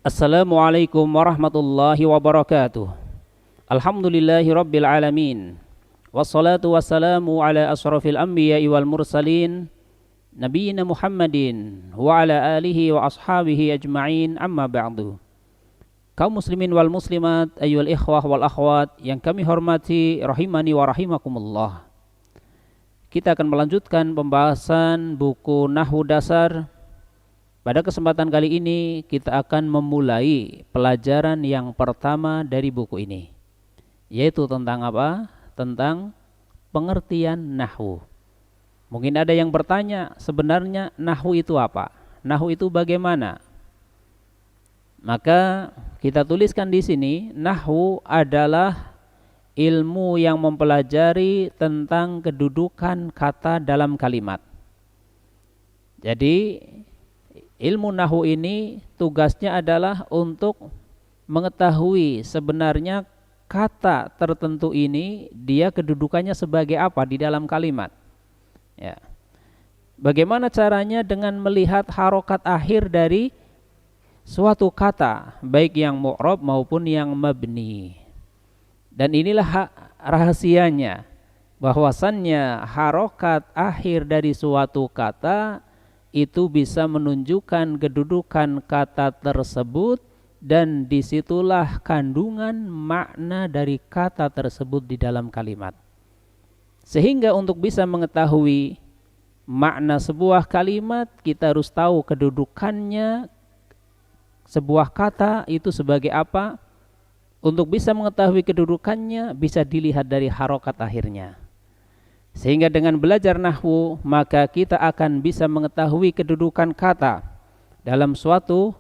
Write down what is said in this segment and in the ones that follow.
Assalamualaikum warahmatullahi wabarakatuh. Alhamdulillahi rabbil alamin. Wassalatu wassalamu ala asrafil anbiya'i wal mursalin Nabiyyina Muhammadin wa ala alihi wa ashabihi ajma'in, amma ba'du. Kaum muslimin wal muslimat, ayyuhal ikhwah wal akhwat yang kami hormati rahimani wa rahimakumullah. Kita akan melanjutkan pembahasan buku Nahwu Dasar. Pada kesempatan kali ini kita akan memulai pelajaran yang pertama dari buku ini, yaitu tentang apa? Tentang pengertian nahwu. Mungkin ada yang bertanya, sebenarnya nahwu itu apa? Nahwu itu bagaimana? Maka kita tuliskan di sini, nahwu adalah ilmu yang mempelajari tentang kedudukan kata dalam kalimat. Jadi ilmu nahwu ini tugasnya adalah untuk mengetahui sebenarnya kata tertentu ini dia kedudukannya sebagai apa di dalam kalimat. Ya. Bagaimana caranya dengan melihat harokat akhir dari suatu kata, baik yang mu'rab maupun yang mabni. Dan inilah rahasianya, bahwasannya harokat akhir dari suatu kata itu bisa menunjukkan kedudukan kata tersebut, dan disitulah kandungan makna dari kata tersebut di dalam kalimat. Sehingga untuk bisa mengetahui makna sebuah kalimat, kita harus tahu kedudukannya sebuah kata itu sebagai apa. Untuk bisa mengetahui kedudukannya bisa dilihat dari harokat akhirnya. Sehingga dengan belajar nahwu, maka kita akan bisa mengetahui kedudukan kata dalam suatu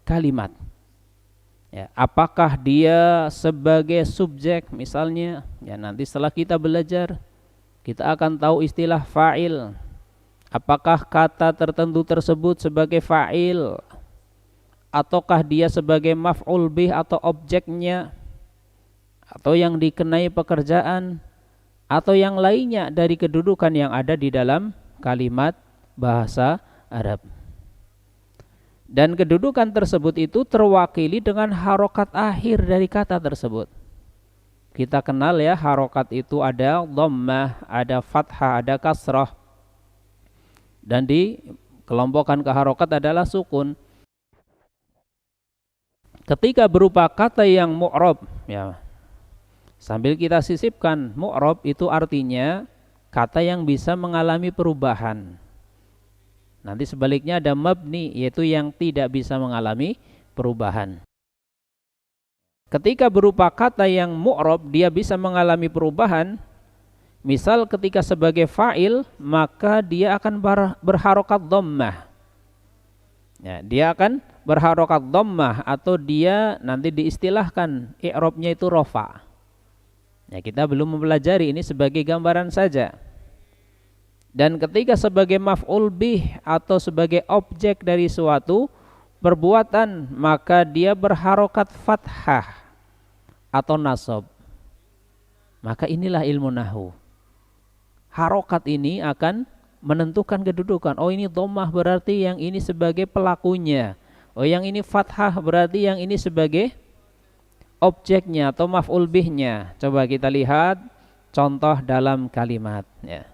kalimat. Ya, apakah dia sebagai subjek misalnya, ya nanti setelah kita belajar, kita akan tahu istilah fa'il. Apakah kata tertentu tersebut sebagai fa'il, ataukah dia sebagai maf'ul bih atau objeknya, atau yang dikenai pekerjaan, atau yang lainnya dari kedudukan yang ada di dalam kalimat bahasa Arab. Dan kedudukan tersebut itu terwakili dengan harokat akhir dari kata tersebut. Kita kenal ya, harokat itu ada dhammah, ada fathah, ada kasrah. Dan dikelompokkan ke harokat adalah sukun. Ketika berupa kata yang mu'rab, ya, sambil kita sisipkan, mu'rab itu artinya kata yang bisa mengalami perubahan. Nanti sebaliknya ada mabni, yaitu yang tidak bisa mengalami perubahan. Ketika berupa kata yang mu'rab, dia bisa mengalami perubahan. Misal ketika sebagai fa'il, maka dia akan berharokat dhammah. Ya, dia akan berharokat dhammah, atau dia nanti diistilahkan i'rabnya itu rafa'. Ya, kita belum mempelajari, ini sebagai gambaran saja. Dan ketika sebagai maf'ul bih atau sebagai objek dari suatu perbuatan, maka dia berharokat fathah atau nasab. Maka inilah ilmu nahwu. Harokat ini akan menentukan kedudukan. Oh, ini dhammah berarti yang ini sebagai pelakunya. Oh, yang ini fathah berarti yang ini sebagai objeknya atau maf'ul bihnya. Coba kita lihat contoh dalam kalimat, ya.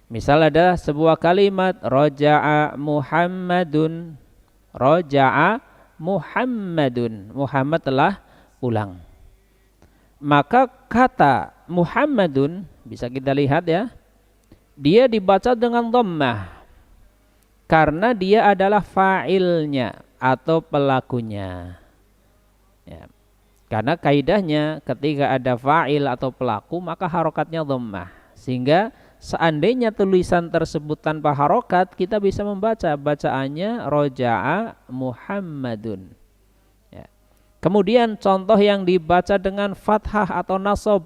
Misal ada sebuah kalimat, raja'a Muhammadun. Raja'a Muhammadun. Muhammad telah pulang. Maka kata Muhammadun bisa kita lihat ya, dia dibaca dengan dhammah karena dia adalah fa'ilnya atau pelakunya, ya. Karena kaidahnya ketika ada fa'il atau pelaku maka harokatnya dhammah. Sehingga seandainya tulisan tersebut tanpa harokat, kita bisa membaca bacaannya roja'a Muhammadun. Ya. Kemudian contoh yang dibaca dengan fathah atau nasab.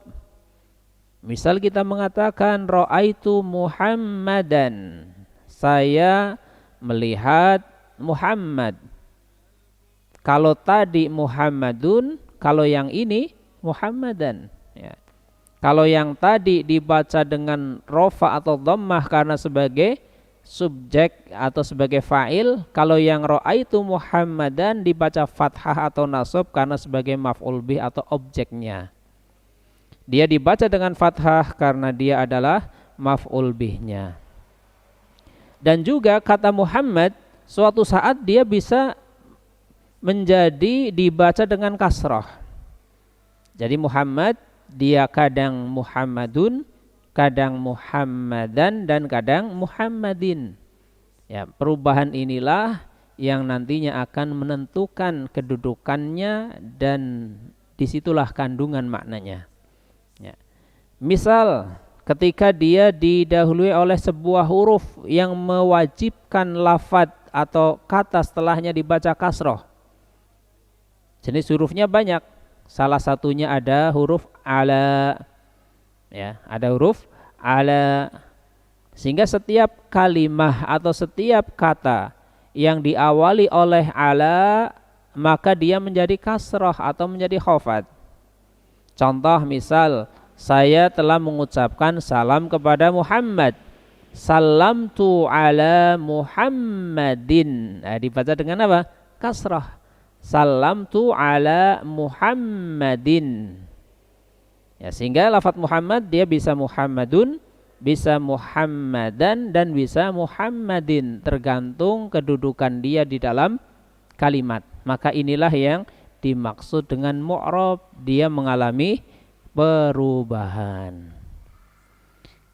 Misal kita mengatakan ra'aitu Muhammadan. Saya melihat Muhammad. Kalau tadi Muhammadun, kalau yang ini Muhammadan, ya. Kalau yang tadi dibaca dengan rofa atau dhammah karena sebagai subjek atau sebagai fa'il. Kalau yang ra'aitu Muhammadan dibaca fathah atau nasab karena sebagai maf'ul bih atau objeknya. Dia dibaca dengan fathah karena dia adalah maf'ul bihnya. Dan juga kata Muhammad suatu saat dia bisa menjadi dibaca dengan kasrah. Jadi Muhammad dia kadang Muhammadun, kadang Muhammadan, dan kadang Muhammadin. Ya, perubahan inilah yang nantinya akan menentukan kedudukannya dan disitulah kandungan maknanya. Ya. Misal ketika dia didahului oleh sebuah huruf yang mewajibkan lafadz atau kata setelahnya dibaca kasroh. Jenis hurufnya banyak. Salah satunya ada huruf ala. Ya, ada huruf ala. Sehingga setiap kalimah atau setiap kata yang diawali oleh ala, maka dia menjadi kasroh atau menjadi khafad. Contoh misal, saya telah mengucapkan salam kepada Muhammad. Salamtu ala Muhammadin. Nah, dibaca dengan apa? Kasrah. Salamtu ala Muhammadin. Ya, sehingga lafaz Muhammad dia bisa Muhammadun, bisa Muhammadan, dan bisa Muhammadin, tergantung kedudukan dia di dalam kalimat. Maka inilah yang dimaksud dengan mu'rab, dia mengalami perubahan.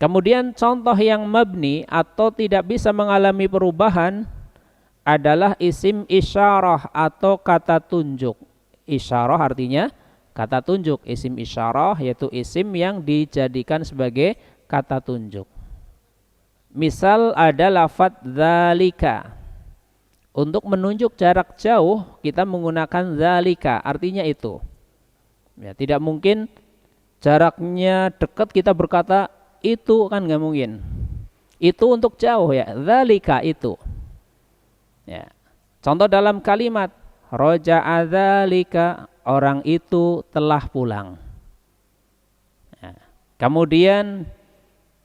Kemudian contoh yang mabni atau tidak bisa mengalami perubahan adalah isim isyarah atau kata tunjuk. Isyarah artinya kata tunjuk. Isim isyarah yaitu isim yang dijadikan sebagai kata tunjuk. Misal ada lafadz dzalika. Untuk menunjuk jarak jauh kita menggunakan dzalika, artinya itu. Ya, tidak mungkin jaraknya dekat kita berkata itu, kan nggak mungkin. Itu untuk jauh ya, dzalika itu. Ya. Contoh dalam kalimat roja'a dzalika, orang itu telah pulang. Ya. Kemudian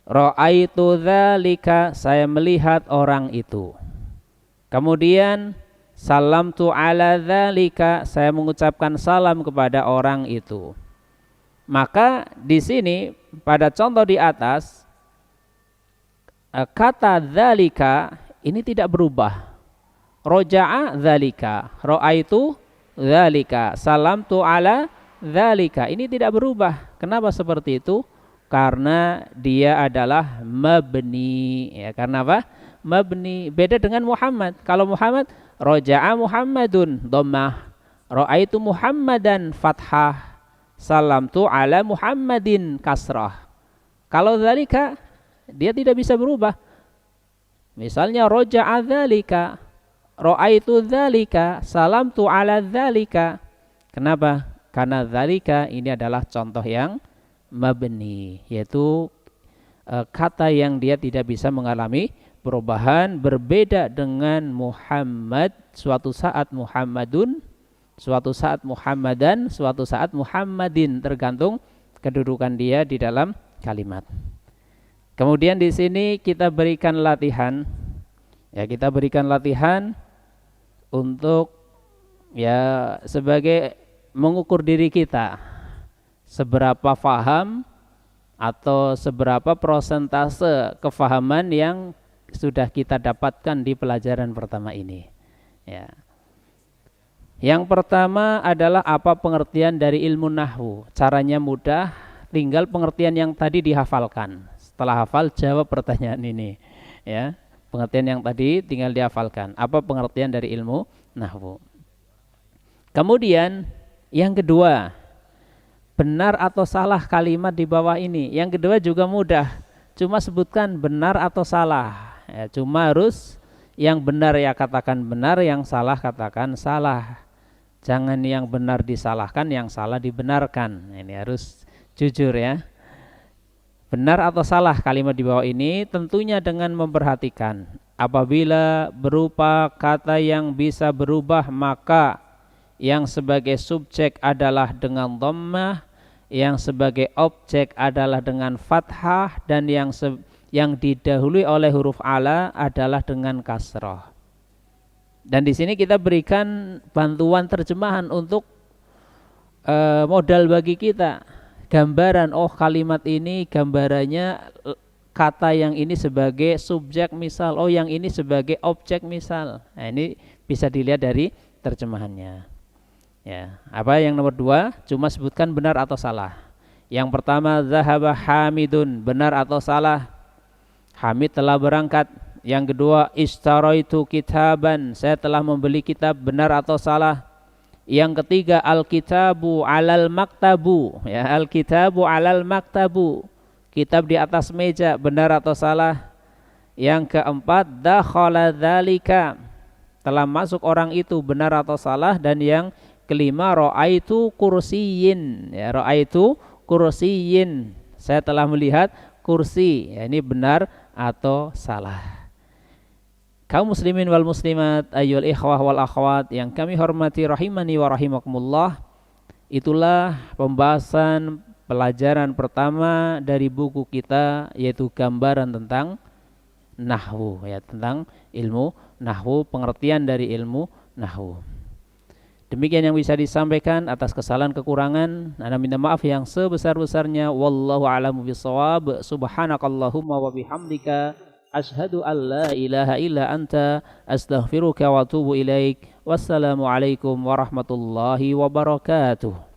ra'aitu dzalika, saya melihat orang itu. Kemudian salamtu ala dzalika, saya mengucapkan salam kepada orang itu. Maka di sini pada contoh di atas kata dzalika ini tidak berubah. Roja'a dzalika, ra'aitu dzalika, salamtu ala dzalika, ini tidak berubah. Kenapa seperti itu? Karena dia adalah mabni. Ya, karena apa? Mabni. Beda dengan Muhammad. Kalau Muhammad, roja'a Muhammadun dhammah, ra'aitu Muhammadan fathah, salamtu ala Muhammadin kasrah. Kalau dzalika dia tidak bisa berubah. Misalnya roja'a dzalika, ra'aitu dzalika, salamtu ala dzalika. Kenapa? Karena dzalika ini adalah contoh yang mabni, yaitu kata yang dia tidak bisa mengalami perubahan, berbeda dengan Muhammad. Suatu saat Muhammadun, suatu saat Muhammadan, suatu saat Muhammadin, tergantung kedudukan dia di dalam kalimat. Kemudian di sini kita berikan latihan. Ya, kita berikan latihan untuk ya sebagai mengukur diri kita seberapa faham atau seberapa prosentase kefahaman yang sudah kita dapatkan di pelajaran pertama ini. Ya. Yang pertama adalah apa pengertian dari ilmu nahwu. Caranya mudah, tinggal pengertian yang tadi dihafalkan. Setelah hafal jawab pertanyaan ini. Ya. Pengertian yang tadi tinggal dihafalkan. Apa pengertian dari ilmu nahwu? Kemudian yang kedua, benar atau salah kalimat di bawah ini. Yang kedua juga mudah. Cuma sebutkan benar atau salah. Ya, cuma harus yang benar ya katakan benar, yang salah katakan salah. Jangan yang benar disalahkan, yang salah dibenarkan. Ini harus jujur ya. Benar atau salah kalimat di bawah ini tentunya dengan memperhatikan. Apabila berupa kata yang bisa berubah, maka yang sebagai subjek adalah dengan dhammah, yang sebagai objek adalah dengan fathah, dan yang didahului oleh huruf ala adalah dengan kasrah. Dan di sini kita berikan bantuan terjemahan untuk modal bagi kita. Gambaran, oh kalimat ini gambarannya kata yang ini sebagai subjek misal, oh yang ini sebagai objek misal. Nah, ini bisa dilihat dari terjemahannya. Ya, apa yang nomor 2? Cuma sebutkan benar atau salah. Yang pertama, zahaba Hamidun, benar atau salah? Hamid telah berangkat. Yang kedua, ishtaraitu kitaban, saya telah membeli kitab, benar atau salah? Yang ketiga, al-kitabu alal maktabu, ya, al-kitabu alal maktabu, kitab di atas meja, benar atau salah? Yang keempat, dakhala dzalika, telah masuk orang itu, benar atau salah? Dan yang kelima, ra'aitu kursiyin, ya, ra'aitu kursiyin, saya telah melihat kursi, ya, ini benar atau salah? Kaum muslimin wal muslimat, ayyul ikhwah wal akhwat yang kami hormati rahimani wa rahimakumullah, itulah pembahasan pelajaran pertama dari buku kita, yaitu gambaran tentang nahwu, ya, tentang ilmu nahwu, pengertian dari ilmu nahwu. Demikian yang bisa disampaikan. Atas kesalahan kekurangan ana minta maaf yang sebesar-besarnya. Wallahu a'lamu bishawab. Subhanakallahumma wa bihamdika asyhadu an la ilaha illa anta astaghfiruka wa atubu ilaik. Wassalamu alaikum warahmatullahi wabarakatuh.